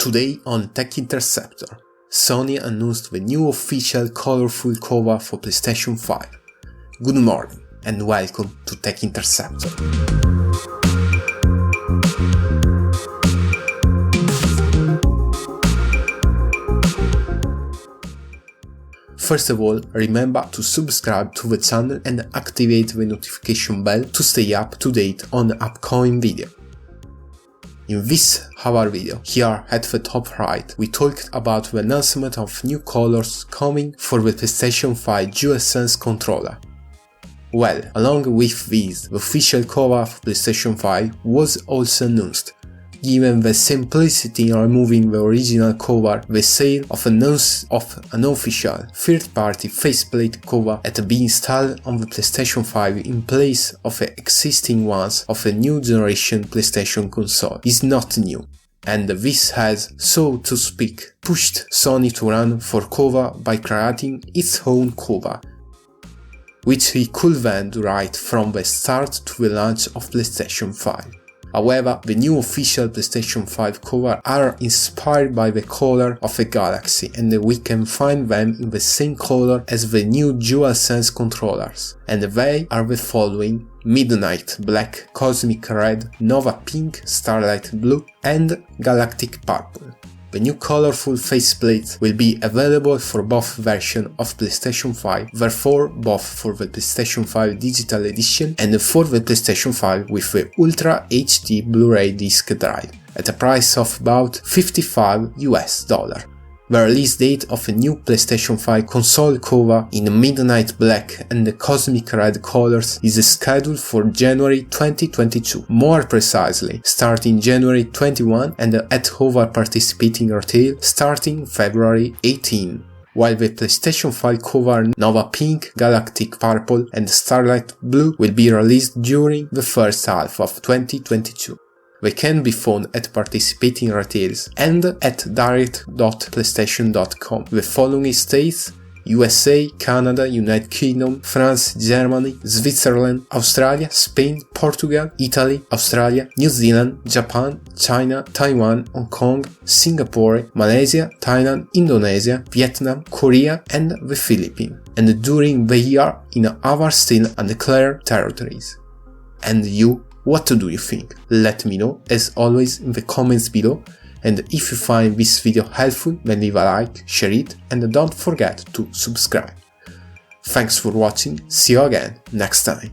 Today on Tech Interceptor, Sony announced the new official colorful cover for PlayStation 5. Good morning and welcome to Tech Interceptor. First of all, remember to subscribe to the channel and activate the notification bell to stay up to date on the upcoming video. In this our video, here at the top right, we talked about the announcement of new colors coming for the PlayStation 5 Dualsense controller. Well, along with these, the official cover of PlayStation 5 was also announced. Given the simplicity in removing the original cover, the sale of an unofficial third-party faceplate cover had to be installed on the PlayStation 5 in place of the existing ones of a new generation PlayStation console is not new, and this has, so to speak, pushed Sony to run for cover by creating its own cover, which he could then do right from the start to the launch of PlayStation 5. However, the new official PlayStation 5 cover are inspired by the color of a galaxy, and we can find them in the same color as the new Dualsense controllers, and they are the following: Midnight Black, Cosmic Red, Nova Pink, Starlight Blue, and Galactic Purple. The new colorful faceplate will be available for both versions of PlayStation 5, therefore both for the PlayStation 5 Digital Edition and for the PlayStation 5 with the Ultra HD Blu-ray disc drive, at a price of about $55. The release date of a new PlayStation 5 console cover in Midnight Black and the Cosmic Red colors is scheduled for January 2022, more precisely starting January 21 and at over participating retail starting February 18. While the PlayStation 5 cover Nova Pink, Galactic Purple and Starlight Blue will be released during the first half of 2022. They can be found at participating retailers and at direct.playstation.com. The following states: USA, Canada, United Kingdom, France, Germany, Switzerland, Australia, Spain, Portugal, Italy, Australia, New Zealand, Japan, China, Taiwan, Hong Kong, Singapore, Malaysia, Thailand, Indonesia, Vietnam, Korea and the Philippines, and during the year in other still undeclared territories. And you? What do you think? Let me know, as always, in the comments below, and if you find this video helpful, then leave a like, share it, and don't forget to subscribe. Thanks for watching, see you again next time.